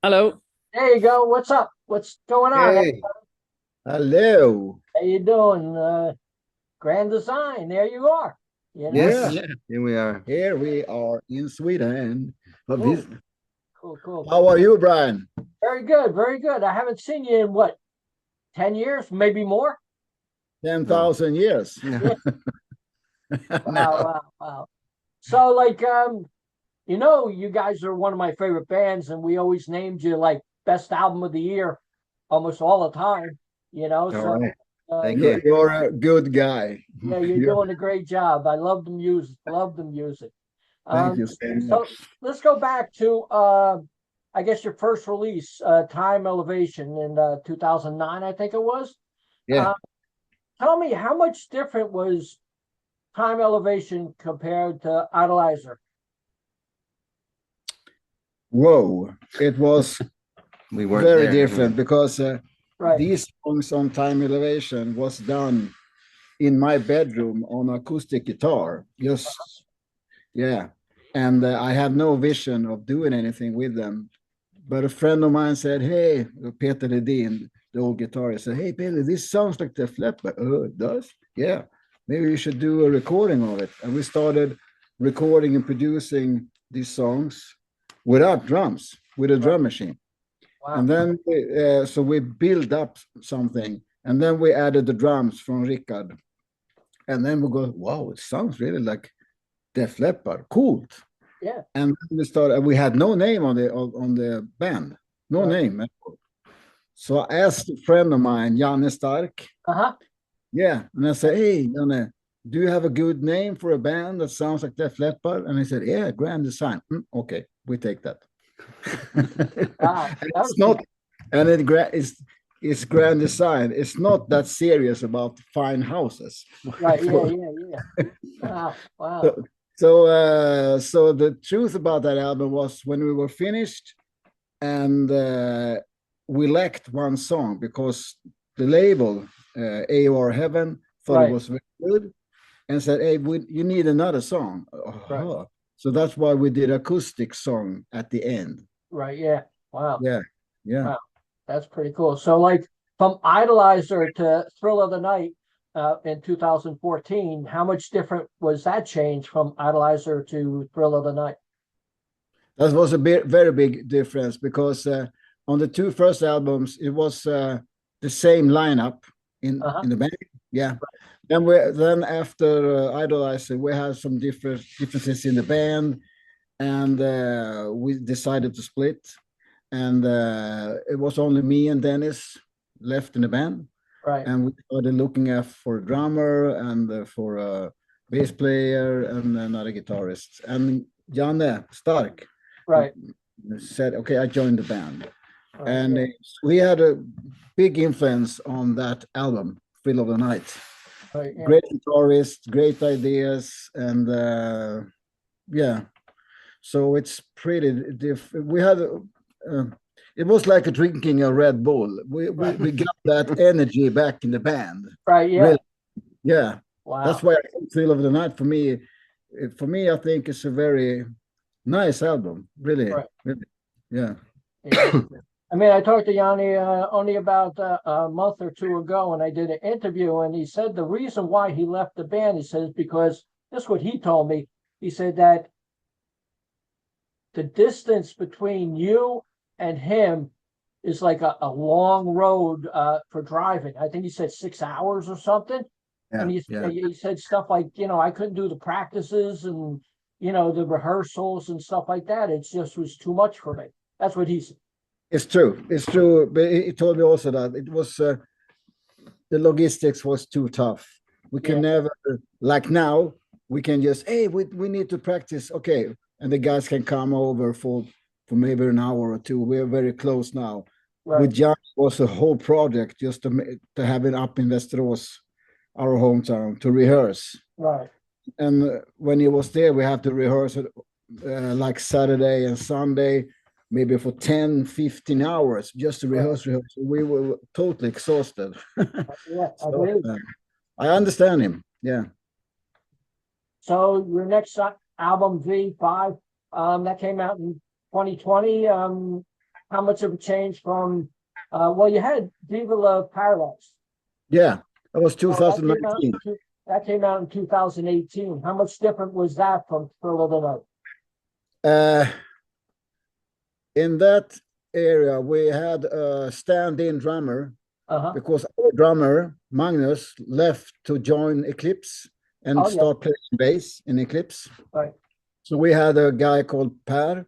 Hello. There you go. What's up? What's going on? Hey, hello. How you doing? Grand Design. There you are. You know? Yes, Yeah. here we are. Here we are in Sweden. But Cool, this, cool, cool. how are you, Brian? Very good, very good. I haven't seen you in what, 10 years, maybe more? 10,000 years. Yeah. Wow, No. wow, wow. So you guys are one of my favorite bands, and we always named you like best album of the year almost all the time, All so right. Thank yeah, you. You're a good guy. yeah, you're You're, doing a great job. I love the music, love the music. thank Um, you so much. so let's go back to I guess your first release, Time Elevation in 2009, I think it was. Yeah. Uh, Tell me how much different was Time Elevation compared to Idolizer? Whoa. It was We weren't very there. different because Right, these songs on Time Elevation was done in my bedroom on acoustic guitar. Just, yeah. And I had no vision of doing anything with them. But a friend of mine said, "Hey, Peter Ledin, the old guitarist, said, hey, Billy, this sounds like the Leppard." Oh, it does? Yeah. Maybe we should do a recording of it. And we started recording and producing these songs without drums, with a right. drum machine. Wow. And then, so we built up something. And then we added the drums from Rickard. And then we go, wow, it sounds really like Def Leppard. Cool. Yeah, And we started. We had no name on the band, no right. name. So I asked a friend of mine, Janne Stark. Uh-huh. Yeah, and I said, "Hey, Janne, do you have a good name for a band that sounds like Def Leppard?" And he said, "Yeah, Grand Design." Okay, we take that. Wow. And That it's was not, and it's Grand Design. It's not that serious about fine houses. right. Yeah, yeah, yeah. Wow. Wow. So, so the truth about that album was when we were finished, and we lacked one song because the label AOR Heaven thought it Right, was very good and said, "Hey, you need another song." right, So that's why we did acoustic song at the end. right. Yeah. Wow. Yeah, yeah. Wow. That's pretty cool. So, like from Idolizer to Thrill of the Night in 2014, how much different was that change from Idolizer to Thrill of the Night? That was a very big difference because on the two first albums it was the same lineup Uh-huh. in the band. Yeah. Then after Idolizer, we had some differences in the band, and we decided to split. And it was only me and Dennis left in the band, Right, and we started looking at for a drummer and for a bass player and another guitarist. And Janne Stark right, said, "Okay, I joined the band," right. and Yeah, we had a big influence on that album, "Thrill of the Night." right. Yeah, Great guitarist, great ideas, and yeah, so it's pretty different. We had it was like drinking a Red Bull. right, We got that energy back in the band. right. Yeah. Really, yeah. That's Wow. why I think "Thrill of the Night" for me, I think it's a very nice album. Really, Right. really, yeah. Yeah. I mean, I talked to Yanni only about a month or two ago, and I did an interview, and he said the reason why he left the band, he says, because this is what he told me. He said that the distance between you and him is like a long road for driving. I think he said 6 hours or something. And Yeah, yeah. he said stuff like, I couldn't do the practices and, the rehearsals and stuff like that. It just was too much for me. That's what he said. It's true. It's true. But he told me also that it was the logistics was too tough. We Yeah, can never, like now, we can just, hey, we need to practice. Okay. And the guys can come over for maybe an hour or two. We're very close now. right, With John was a whole project just to have it up in Västerås, our hometown, to rehearse. right, And when he was there, we have to rehearse it like Saturday and Sunday, maybe for 10, 15 hours just to right. rehearse. We were totally exhausted. Yeah, I So believe. I understand him. Yeah. So your next album, V5, that came out in 2020. how much of a change from, well, you had Viva La Paradise. Yeah, that was So 2019. that came out in 2018. How much different was that from Thrill of the Night? In that area, we had a stand-in drummer because our drummer, Magnus, left to join Eclipse and start playing bass in Eclipse. Right. So we had a guy called Per,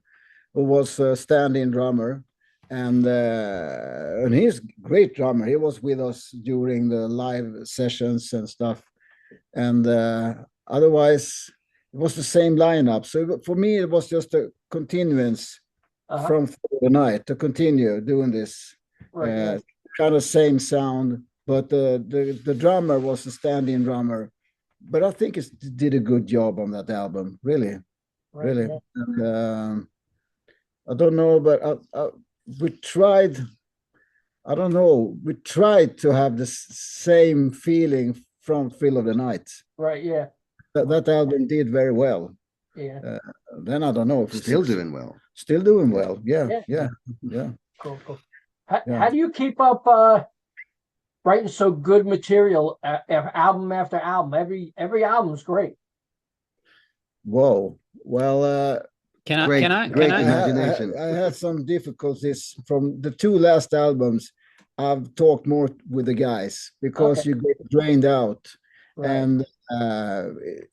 who was a stand-in drummer, and he's a great drummer. He was with us during the live sessions and stuff. And otherwise, it was the same lineup. So for me, it was just a continuance from the night to continue doing this kind of same sound. But the drummer was a stand-in drummer. But I think it did a good job on that album, really, really. Yeah. And, I don't know, but we tried. I don't know. We tried to have the same feeling from Thrill of the Night. Right. Yeah. That album did very well. Yeah. Then I don't know if still doing well. Still doing well. Yeah. Cool. How do you keep up writing so good material album after album? Every album's great. Whoa. Well, great imagination. I had some difficulties from the two last albums. I've talked more with the guys because you get drained out. Right. And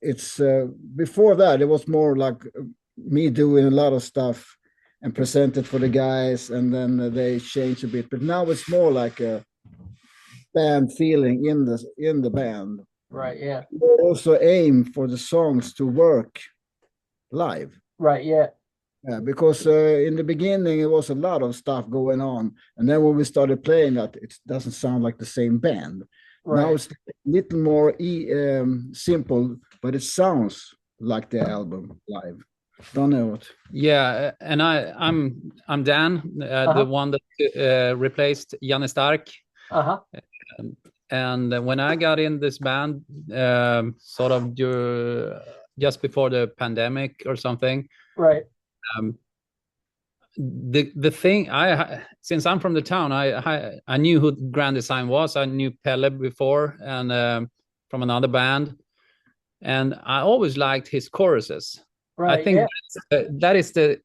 it's before that, it was more like me doing a lot of stuff and present it for the guys, and then they change a bit. But now it's more like a band feeling in the band. Right. Yeah. We also aim for the songs to work live. Right. Yeah. Yeah, because in the beginning it was a lot of stuff going on, and then when we started playing that, it doesn't sound like the same band. Right. Now it's a little more simple, but it sounds like the album live. Don't know what. Yeah, and I'm Dan, the one that replaced Janne Stark. And when I got in this band, sort of just before the pandemic or something, right? The thing since I'm from the town, I knew who Grand Design was. I knew Pelle before, and from another band, and I always liked his choruses. Right, I think that is the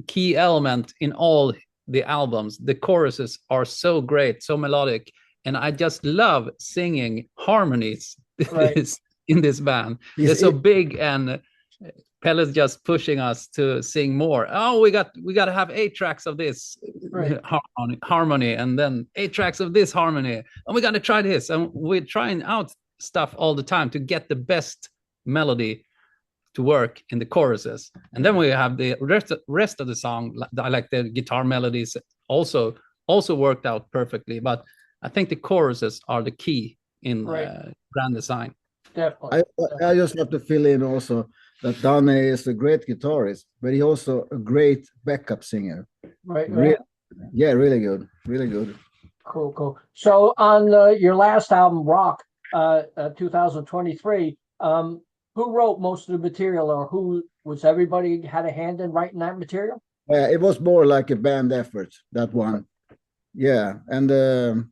key element in all the albums. The choruses are so great, so melodic, and I just love singing harmonies in this band. They're so big, and Pelle's just pushing us to sing more. Oh, we got to have 8 tracks of this harmony, and then 8 tracks of this harmony, and we got to try this. And we're trying out stuff all the time to get the best melody to work in the choruses. And then we have the rest of the song. I like the guitar melodies also worked out perfectly. But I think the choruses are the key in Grand Design. Definitely. I just have to fill in also that Danne is a great guitarist, but he's also a great backup singer. Right. Really good. Really good. Cool. So on your last album, Rock, 2023, who wrote most of the material, or who was everybody had a hand in writing that material? It was more like a band effort, that one. Yeah, and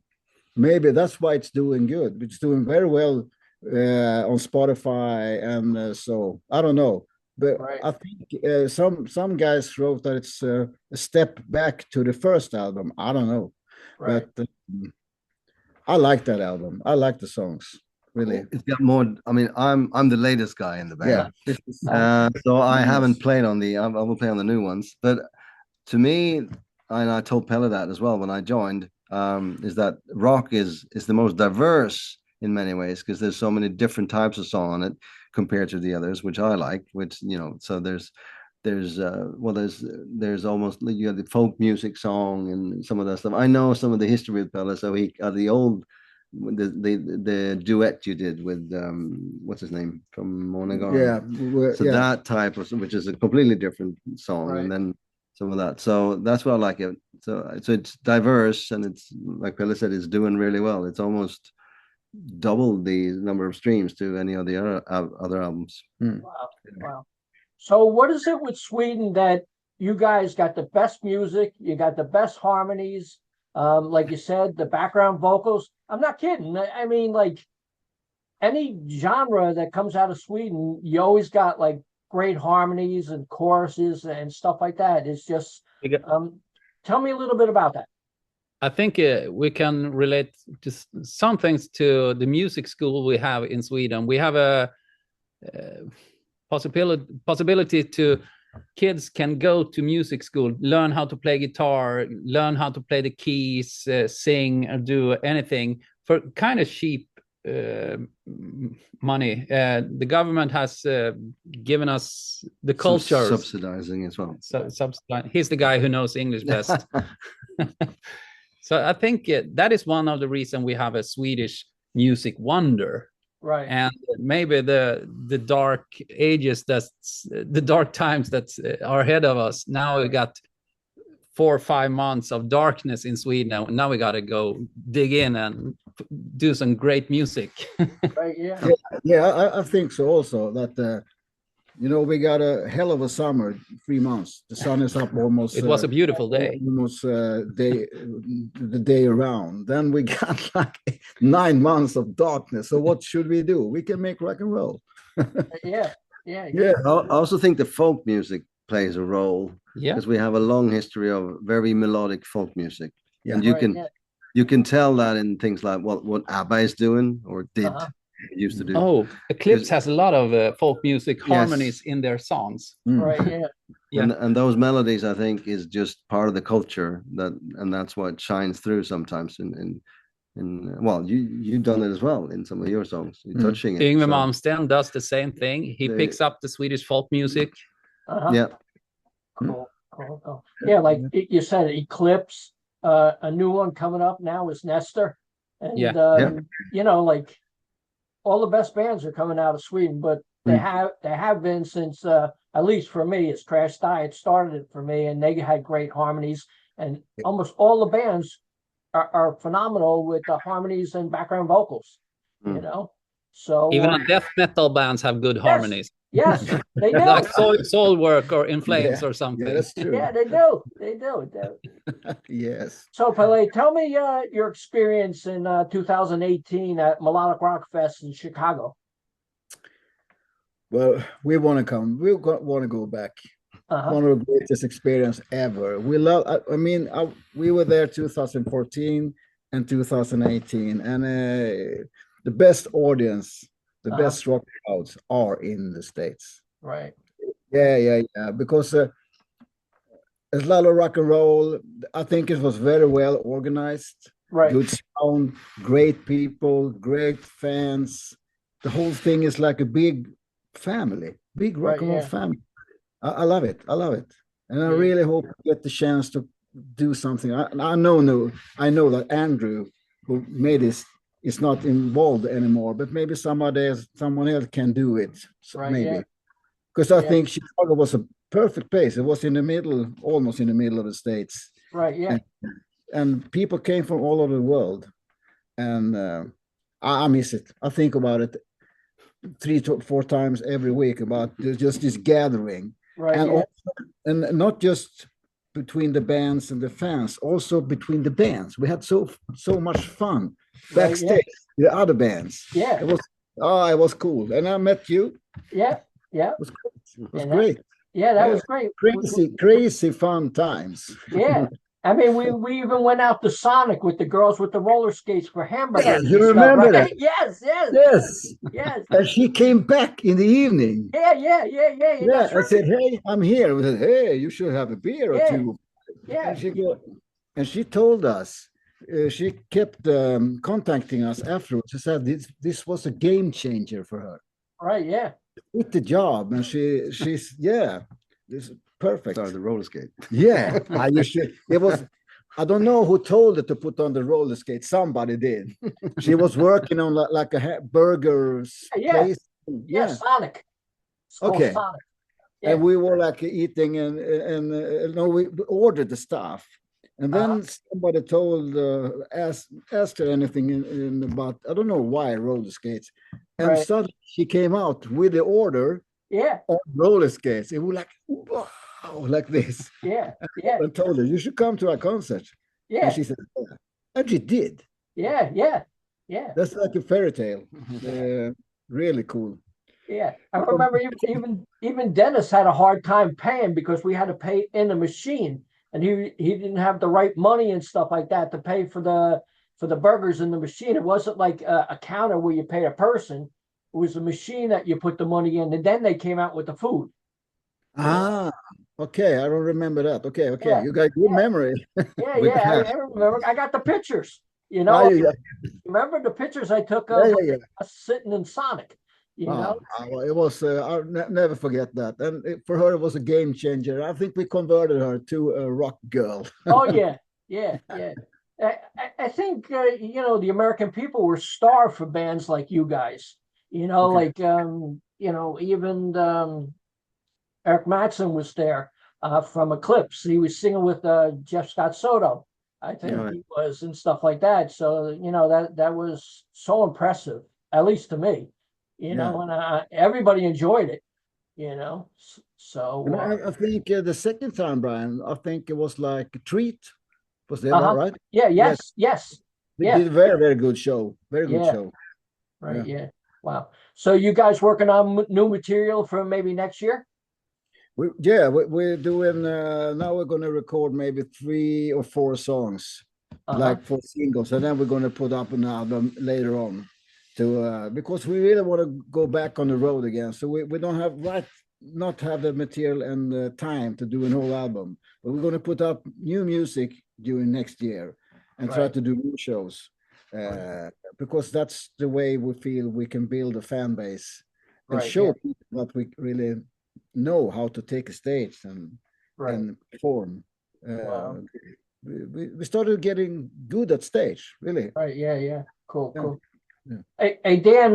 maybe that's why it's doing good. It's doing very well on Spotify, and so I don't know, but I think some guys wrote that it's a step back to the first album. I don't know, but I like that album. I like the songs. Really, it's got more. I mean, I'm the latest guy in the band, so I haven't played on I will play on the new ones. But to me, and I told Pelle that as well when I joined, is that rock is the most diverse in many ways, because there's so many different types of song on it compared to the others, which I like. Which so there's almost, you have the folk music song and some of that stuff. I know some of the history with Pelle, so he the old. The duet you did with what's his name from Monagar, that type of, which is a completely different song, and then some of that, so that's why I like it. So it's diverse, and it's like Pelle said, it's doing really well. It's almost double the number of streams to any of the other albums. Wow. So what is it with Sweden that you guys got the best music, you got the best harmonies. Like you said, the background vocals. I'm not kidding. I mean, like any genre that comes out of Sweden, you always got like great harmonies and choruses and stuff like that. It's just, tell me a little bit about that. I think we can relate to some things to the music school we have in Sweden. We have a possibility to kids can go to music school, learn how to play guitar, learn how to play the keys, sing, or do anything for kind of cheap money. The government has given us the culture, subsidizing as well. He's the guy who knows English best. So I think that is one of the reasons we have a Swedish music wonder. Right. And maybe the dark ages, that's the dark times that are ahead of us. Now we got 4 or 5 months of darkness in Sweden. And now we got to go dig in and do some great music. Right. Yeah. Yeah, I think so also that, you know, we got a hell of a summer, 3 months. The sun is up almost. It was a beautiful day. Almost the day around. Then we got like 9 months of darkness. So what should we do? We can make rock and roll. Yeah. I also think the folk music plays a role. Yeah. Because we have a long history of very melodic folk music. Yeah. And you can tell that in things like what ABBA is doing or did. Used to do. Oh, Eclipse has a lot of folk music harmonies in their songs. Right. Yeah. And those melodies, I think, is just part of the culture and that's what shines through sometimes. Well, you've done it as well in some of your songs. You're touching it. Yngwie Malmsteen does the same thing. He picks up the Swedish folk music. Yeah. Cool. Yeah, like you said, Eclipse. A new one coming up now is Nestor, and you know, like. All the best bands are coming out of Sweden, but they have been since at least for me, it's Crash Diet started it for me, and they had great harmonies, and almost all the bands are phenomenal with the harmonies and background vocals. You know, so even the death metal bands have good harmonies. Yes, they do. Like Soilwork or In Flames or something. Yeah, that's true. Yeah, they do. Yes. So, Pelle, tell me your experience in 2018 at Melodic Rock Fest in Chicago. Well, we want to come. We want to go back. One of the greatest experience ever. We love. I mean, we were there 2014 and 2018, and the best audience. The best rock crowds are in the States. Right. Yeah. Because there's a lot of rock and roll. I think it was very well organized. Right. Good sound, great people, great fans. The whole thing is like a big family, big rock and roll family. I love it. And I really hope to get the chance to do something. I know that Andrew, who made this, is not involved anymore, but maybe someone else can do it. So maybe because I think Chicago was a perfect place. It was in the middle, almost in the middle of the States. Right. Yeah. And people came from all over the world, and I miss it. I think about it 3 to 4 times every week about just this gathering, right? And also, and not just between the bands and the fans, also between the bands. We had so much fun backstage, the other bands. Yeah, it was cool, and I met you. Yeah, it was great. That was great. Crazy fun times. Yeah, I mean, we even went out to Sonic with the girls with the roller skates for hamburgers. Yeah, you remember that? Yes. And she came back in the evening. Yeah. I said, "Hey, I'm here." We said, "Hey, you should have a beer or two." Yeah. And she told us. She kept contacting us afterwards. She said this was a game changer for her. Right. Yeah. With the job, and she's this is perfect. Sorry, the roller skate. Yeah, it was. I don't know who told her to put on the roller skate. Somebody did. She was working on like a burger place. Yeah, Sonic. Okay. Sonic. Yeah. And we were like eating, and we ordered the stuff. And then somebody asked her anything in about, I don't know why, roller skates. And suddenly she came out with the order on roller skates. It was like, wow, like this. Yeah, yeah, I told her, you should come to our concert. And yeah, she said, yeah. And she did. yeah, yeah, yeah, That's like a fairy tale. Really cool. yeah. I remember even Dennis had a hard time paying because we had to pay in the machine, and he didn't have the right money and stuff like that to pay for the burgers in the machine. It wasn't like a counter where you pay a person. It was a machine that you put the money in, and then they came out with the food. Ah, okay. I don't remember that. Okay, okay. Yeah, You got good yeah, memory. yeah, With yeah. cash. I remember. I got the pictures. You Ah, know, yeah, remember the pictures I took yeah, of yeah, yeah. us sitting in Sonic. You know, Well, it was, I'll never forget that. And for her, it was a game changer. I think we converted her to a rock girl. oh yeah, yeah, yeah. I think the American people were starved for bands like you guys. Okay. Like even Eric Matson was there from Eclipse. He was singing with Jeff Scott Soto, I think Yeah. he was, and stuff like that. So that was so impressive, at least to me. Yeah. And everybody enjoyed it. So And I think the second time, Brian, I think it was like a Treat. Was that right? yeah, Yes. yes, They yeah, did a very, very good show. Very good yeah, show. right, Yeah. yeah. Wow. So you guys working on new material for maybe next year? We're doing now we're gonna record maybe 3 or 4 songs, like for singles, and then we're gonna put up an album later on to because we really want to go back on the road again. So we don't have not have the material and the time to do an whole album, but we're gonna put up new music during next year and try Right. to do new shows. Because that's the way we feel we can build a fan base and Right, show yeah. people that we really know how to take a stage Right. and perform. Wow. We started getting good at stage, really. Right, yeah, yeah. Cool, Yeah. cool. Yeah. Hey, Dan,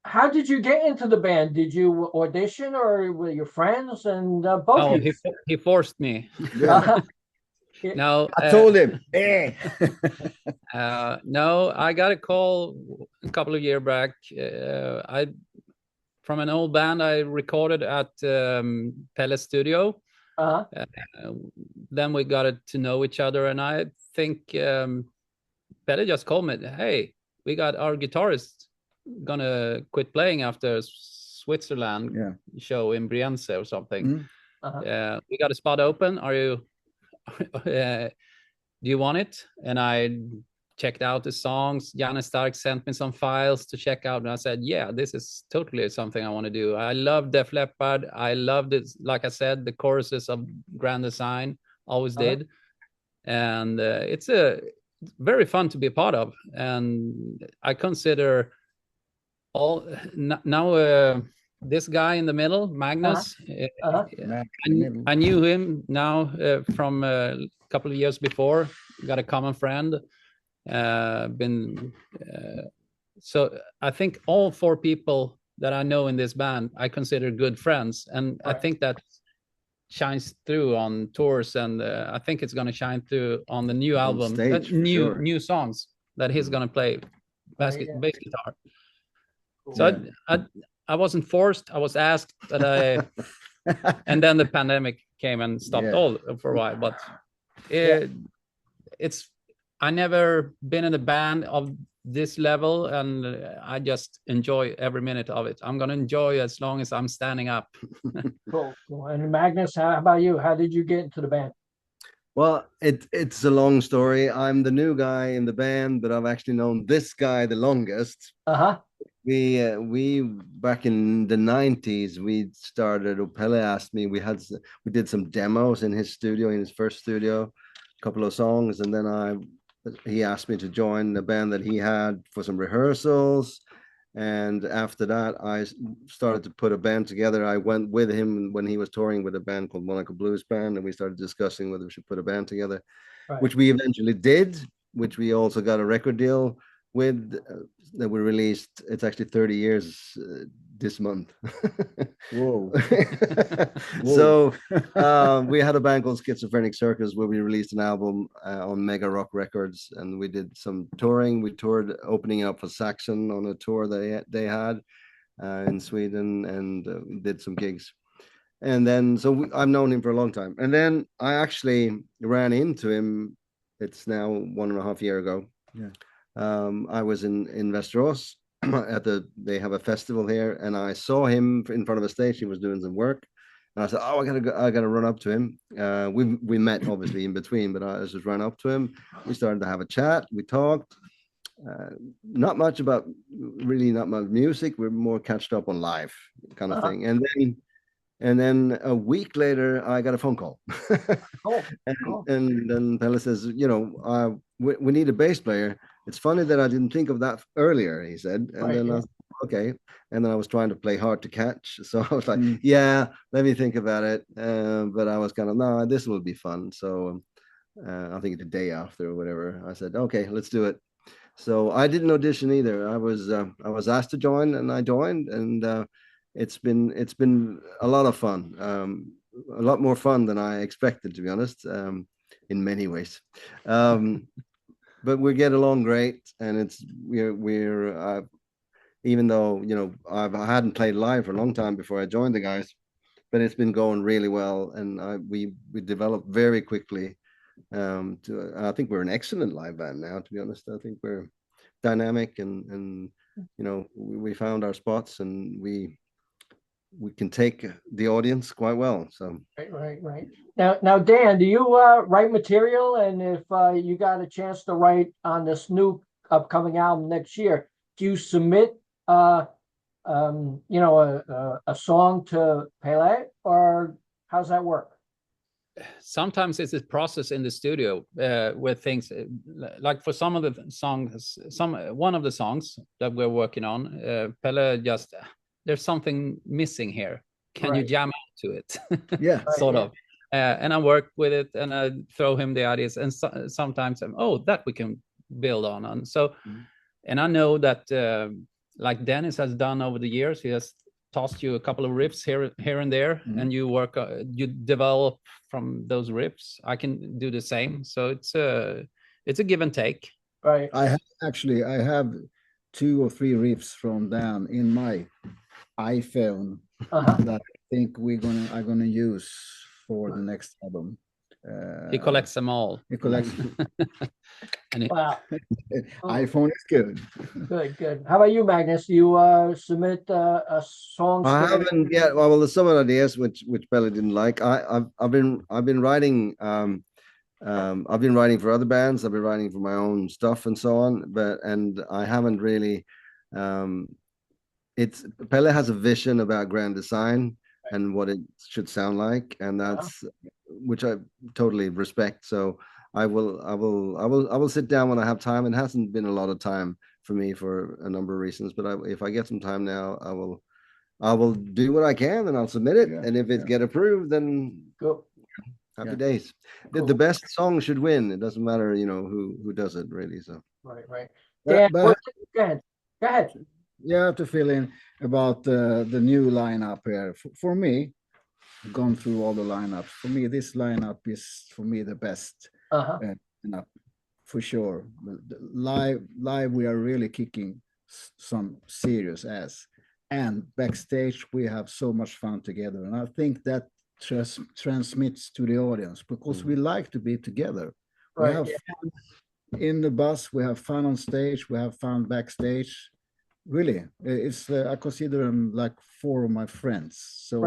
how did you get into the band? Did you audition or were your friends? And both Oh, of you? he forced me. Yeah. No, I told him, no, I got a call a couple of years back. I from an old band I recorded at Pelle Studio. Uh-huh. Then we got to know each other, and I think Pelle just called me, hey, we got our guitarist gonna quit playing after Switzerland show in Brienz or something. We got a spot open. Are you do you want it? And I checked out the songs. Janne Stark sent me some files to check out, and I said, yeah, this is totally something I want to do. I love Def Leppard. I loved it, like I said, the choruses of Grand Design, always did. And it's very fun to be a part of. And I consider now this guy in the middle, Magnus, I knew him now from a couple of years before, got a common friend. So I think all 4 people that I know in this band, I consider good friends. And I think that shines through on tours, and I think it's going to shine through on the new album, stage, new songs that he's going to play bass guitar. So I wasn't forced, I was asked, but and then the pandemic came and stopped all for a while. But it's I never been in a band of this level, and I just enjoy every minute of it. I'm gonna enjoy as long as I'm standing up. Cool. And Magnus, how about you? How did you get into the band? Well, it's a long story. I'm the new guy in the band, but I've actually known this guy the longest. We back in the 90s, we started, Pelle asked me, we did some demos in his studio, in his first studio, a couple of songs, and then he asked me to join the band that he had for some rehearsals. And after that, I started to put a band together. I went with him when he was touring with a band called Monaco Blues Band, and we started discussing whether we should put a band together, which we eventually did, which we also got a record deal with that we released. It's actually 30 years this month. Whoa. So we had a band called Schizophrenic Circus where we released an album on Mega Rock Records, and we did some touring. We toured opening up for Saxon on a tour they had in Sweden, and did some gigs. And then, so I've known him for a long time. And then I actually ran into him. It's now 1.5 years ago. Yeah. I was in Västerås they have a festival here, and I saw him in front of a stage. He was doing some work, and I said, "Oh, I gotta run up to him." We met obviously in between, but I just ran up to him. We started to have a chat. We talked. Not much about music. We're more catched up on life kind of thing. And then a week later, I got a phone call. And then Pelle says, we need a bass player. It's funny that I didn't think of that earlier, he said. And then I was okay. And then I was trying to play hard to catch. So I was like, yeah, let me think about it. But I was kind of, no, this will be fun. So I think the day after or whatever, I said, okay, let's do it. So I didn't audition either. I was asked to join, and I joined, and it's been a lot of fun. A lot more fun than I expected, to be honest, in many ways. But we get along great, and we're even though I hadn't played live for a long time before I joined the guys, but it's been going really well, and we developed very quickly. I think we're an excellent live band now, to be honest. I think we're dynamic, and we found our spots, and we can take the audience quite well. So right. Now, Dan, do you write material? And if you got a chance to write on this new upcoming album next year, do you submit a song to Pelle, or how's that work? Sometimes it's a process in the studio where things like for some of the songs, one of the songs that we're working on, Pelle just, there's something missing here. Can you jam to it? Yeah, sort of. And I work with it, and I throw him the ideas, and sometimes that we can build on. And so, and I know that like Dennis has done over the years, he has tossed you a couple of riffs here and there, and you you develop from those riffs. I can do the same. So it's a give and take. Right. I have 2 or 3 riffs from Dan in my iPhone that I think I'm gonna use for the next album. He collects them all. He collects. Wow. iPhone is good. Good. How about you, Magnus? You submit a song? I haven't yet. Well, there's some ideas which Pelle didn't like. I've been writing. I've been writing for other bands. I've been writing for my own stuff and so on. And I haven't really. It's Pelle has a vision about grand design and what it should sound like, and that's which I totally respect. So I will sit down when I have time. It hasn't been a lot of time for me for a number of reasons, but if I get some time now, I will do what I can, and I'll submit it. And if it get approved, then go. Happy days. Cool. The best song should win. It doesn't matter, who does it really. So right. Dan, go ahead. You have to fill in about the new lineup here. For me, gone through all the lineups. For me, this lineup is the best lineup for sure. Live, we are really kicking some serious ass, and backstage we have so much fun together. And I think that transmits to the audience because we like to be together. We have fun in the bus. We have fun on stage. We have fun backstage. Really, it's I consider them like 4 of my friends. So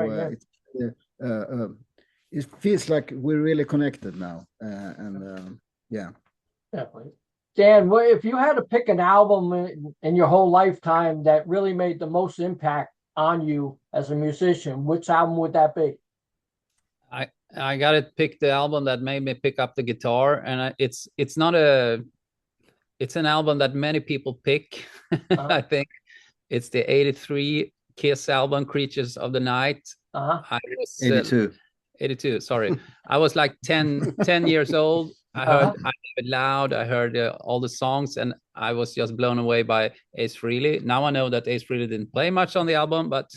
it feels like we're really connected now. Definitely. Dan, if you had to pick an album in your whole lifetime that really made the most impact on you as a musician, which album would that be? I got to pick the album that made me pick up the guitar, and it's an album that many people pick. I think it's the 83 Kiss album, Creatures of the Night. I was 82, sorry. I was like 10 years old. I heard I Have It Loud. I heard all the songs, and I was just blown away by Ace Frehley. Now I know that Ace Frehley didn't play much on the album, but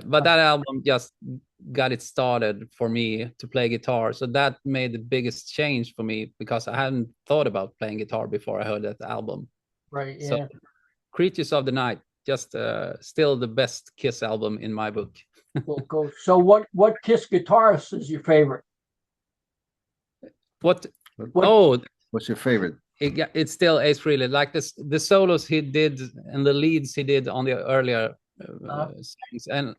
but that album just got it started for me to play guitar. So that made the biggest change for me because I hadn't thought about playing guitar before I heard that album. Right. Yeah. So, Creatures of the Night. just still the best Kiss album in my book. Cool. So what Kiss guitarist is your favorite? What's your favorite? It's still Ace Frehley. Like the solos he did and the leads he did on the earlier songs, and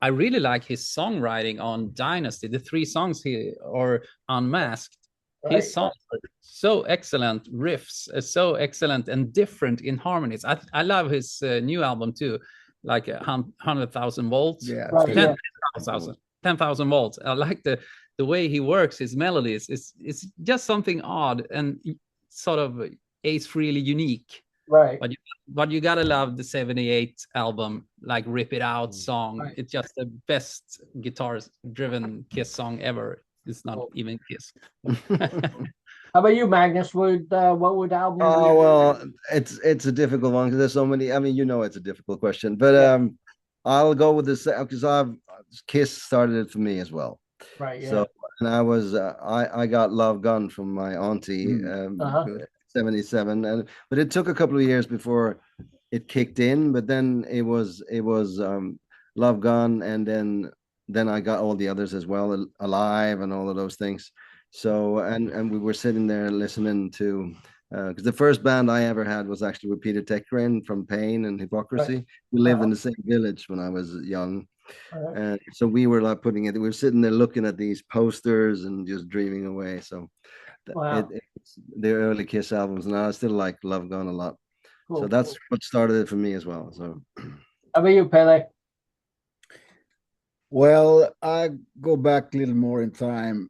I really like his songwriting on Dynasty. The 3 songs or Unmasked. Right. His songs are so excellent, riffs are so excellent and different in harmonies. I love his new album too, like 100,000 volts. Yeah, 10,000 volts. I like the way he works his melodies. It's just something odd and sort of Ace Frehley unique. Right. But you gotta love the 78 album, like Rip It Out song. Right. It's just the best guitar-driven Kiss song ever. It's not even Kiss. How about you, Magnus? What would album? Oh well, it's a difficult one because there's so many. I mean, it's a difficult question, but I'll go with this because Kiss started it for me as well. Right. Yeah. So and I got Love Gun from my auntie. 77, but it took a couple of years before it kicked in. But then it was Love Gun, and then I got all the others as well, Alive and all of those things. So and we were sitting there listening to because the first band I ever had was actually with Peter Tägtgren from Pain and Hypocrisy. Right. We lived in the same village when I was young. And so we were like we were sitting there looking at these posters and just dreaming away. So it's the early Kiss albums, and I still like Love Gun a lot. Cool. So that's what started it for me as well. So how about you, Pelle? Well, I go back a little more in time.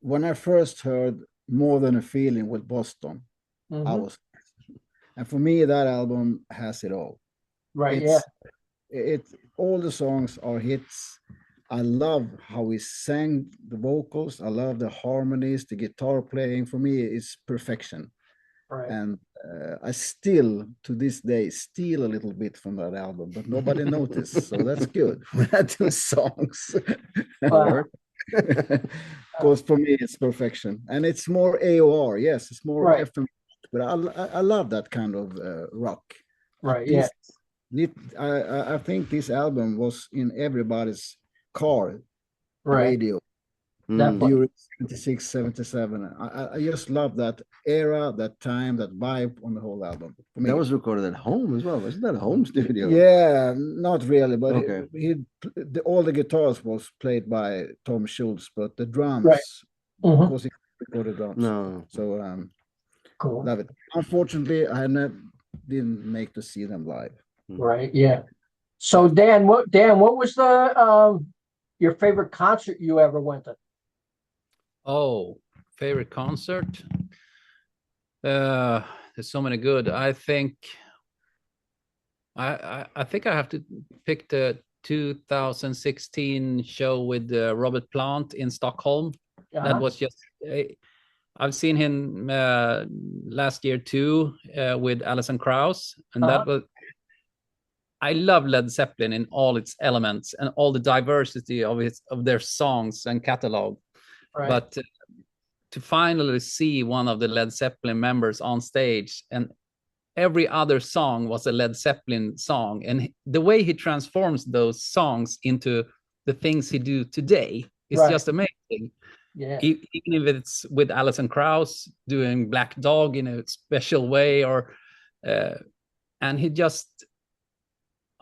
When I first heard More Than a Feeling with Boston, and for me that album has it all. Right. All the songs are hits. I love how he sang the vocals. I love the harmonies, the guitar playing. For me, it's perfection. Right. And I still, to this day, steal a little bit from that album, but nobody noticed. So that's good when I do songs. Because for me, it's perfection. And it's more AOR. Yes, it's more FM. But I love that kind of rock. Right, I think this album was in everybody's car radio during 76, 77. I just love that era, that time, that vibe on the whole album. That was recorded at home as well. Wasn't that a home studio? Yeah, not really, but all the guitars was played by Tom Schultz, but the drums, of course, he recorded drums. No. So cool. Love it. Unfortunately, I didn't make to see them live. Right. Yeah. So Dan, what was the your favorite concert you ever went to? Oh, favorite concert? There's so many good. I think I have to pick the 2016 show with Robert Plant in Stockholm. That was just I've seen him last year too with Alison Krauss, and that was. I love Led Zeppelin in all its elements and all the diversity of their songs and catalog. Right. But to finally see one of the Led Zeppelin members on stage, and every other song was a Led Zeppelin song, and the way he transforms those songs into the things he do today is just amazing. Yeah. Even if it's with Alison Krauss doing Black Dog in a special way, or and he just.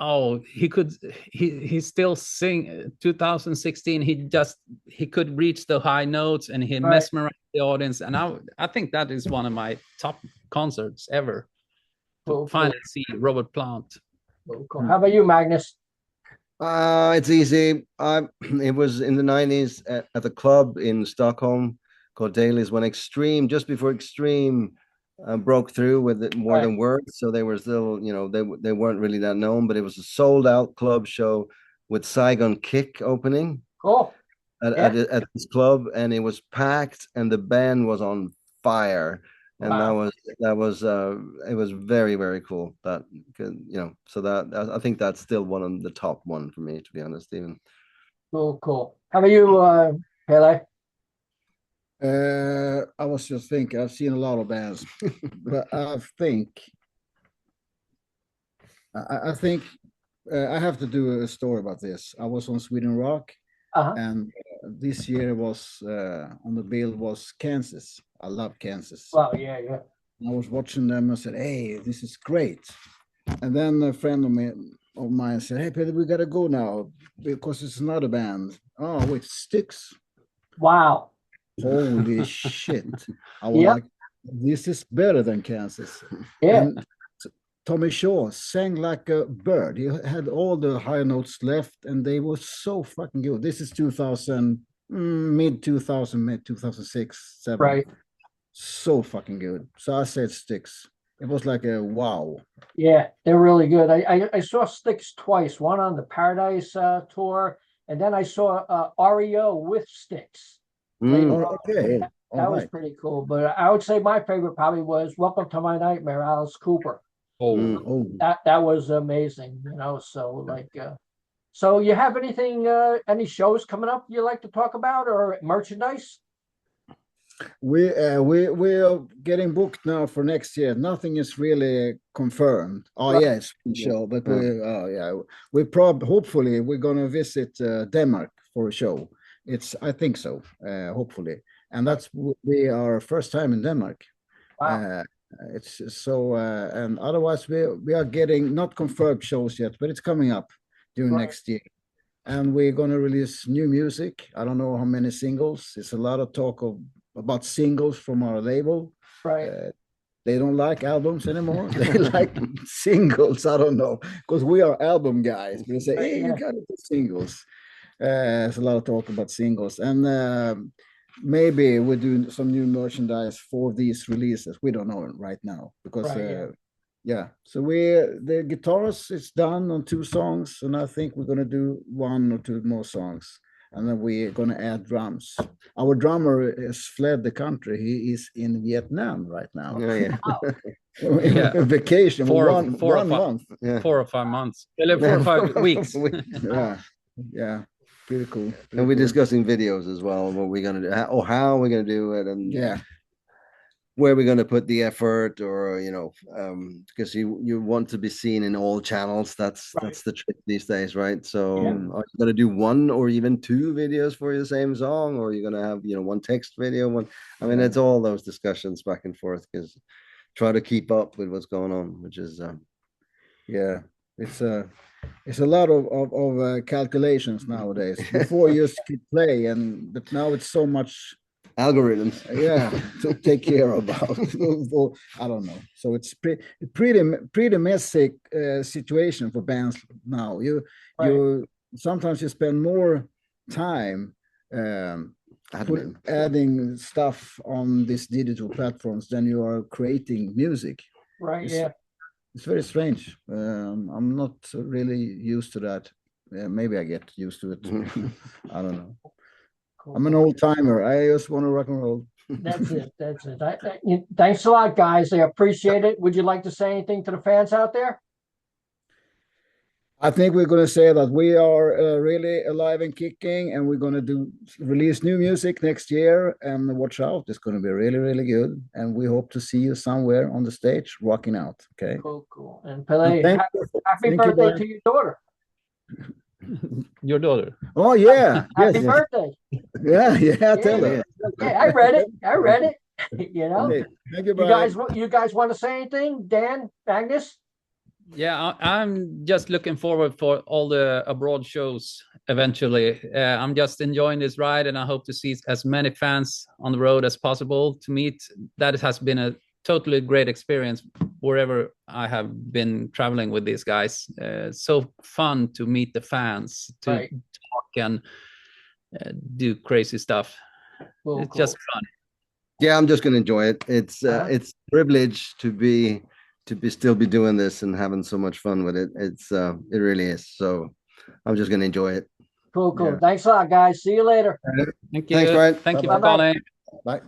Oh, he still sing 2016. He could reach the high notes, and he mesmerized the audience. And I think that is one of my top concerts ever. To finally see Robert Plant. Cool. How about you, Magnus? It's easy. It was in the 90s at the club in Stockholm called Dailies when Extreme, just before Extreme broke through with it more than words. So they were still, they weren't really that known, but it was a sold out club show with Saigon Kick opening at this club, and it was packed, and the band was on fire. And that was it was very, very cool. That so that I think that's still one of the top one for me, to be honest, Stephen. Cool. How about you, Pelle? I was just thinking, I've seen a lot of bands, but I think I think I have to do a story about this. I was on Sweden Rock, and this year was on the bill was Kansas. I love Kansas. Well, yeah. I was watching them and said, "Hey, this is great." And then a friend of mine said, "Hey, Peter, we gotta go now because it's another band." Oh, wait, Styx. Wow. Holy shit! I was like, "This is better than Kansas." Yeah. And Tommy Shaw sang like a bird. He had all the high notes left, and they were so fucking good. This is 2000, mid 2000, mid 2006, 7. Right. So fucking good. So I said Styx. It was like a wow. Yeah, they're really good. I saw Styx twice, one on the Paradise tour, and then I saw REO with Styx. Okay. That was pretty cool. But I would say my favorite probably was Welcome to My Nightmare, Alice Cooper. That was amazing, you know. So like so you have anything any shows coming up you like to talk about or merchandise? We are getting booked now for next year. Nothing is really confirmed. Oh Right. yes, show, but we hopefully we're gonna visit Denmark for a show. I think so, hopefully, and that's we our first time in Denmark. Wow. It's so and otherwise we are getting not confirmed shows yet, but it's coming up during next year. And we're going to release new music. I don't know how many singles. It's a lot of talk about singles from our label. Right. They don't like albums anymore. They like singles. I don't know, because we are album guys. They say, "Hey, you got to do singles." There's a lot of talk about singles, and maybe we'll do some new merchandise for these releases. We don't know right now because so the guitars is done on 2 songs, and I think we're gonna do 1 or 2 more songs, and then we're gonna add drums. Our drummer has fled the country. He is in Vietnam right now. Vacation for one month. 4 or 5 months. 4 or 5 weeks. Yeah. Pretty cool. And we're discussing videos as well, what we're gonna do, how we're gonna do it, and where we're gonna put the effort, or because you want to be seen in all channels. That's the trick these days, right? So are you gonna do 1 or even 2 videos for your same song, or are you gonna have 1 text video, one? I mean, it's all those discussions back and forth, because try to keep up with what's going on, which is it's a lot of calculations nowadays. Before you just could play, but now it's so much algorithms to take care about. I don't know. So it's pretty messy situation for bands now. You sometimes you spend more time adding stuff on these digital platforms than you are creating music. Right. It's very strange. I'm not really used to that. Maybe I get used to it. I don't know. Cool. I'm an old timer. I just want to rock and roll. That's it. Thanks a lot, guys. I appreciate it. Would you like to say anything to the fans out there? I think we're going to say that we are really alive and kicking, and we're going to release new music next year. And watch out, it's going to be really, really good. And we hope to see you somewhere on the stage rocking out. Okay. Cool. And Pelle, happy birthday to your daughter. Your daughter. Oh yeah. Happy birthday. Yeah. Tell her. Yeah, I read it. Hey, thank you, you guys want to say anything, Dan, Magnus? Yeah, I'm just looking forward for all the abroad shows eventually. I'm just enjoying this ride, and I hope to see as many fans on the road as possible to meet. That has been a totally great experience wherever I have been traveling with these guys. So fun to meet the fans, to talk and do crazy stuff. It's just fun. Yeah, I'm just going to enjoy it. It's a privilege to still be doing this and having so much fun with it. It really is. So I'm just going to enjoy it. Cool. Yeah. Thanks a lot, guys. See you later. Thank you. Thanks, Brian. Thank you for calling. Bye.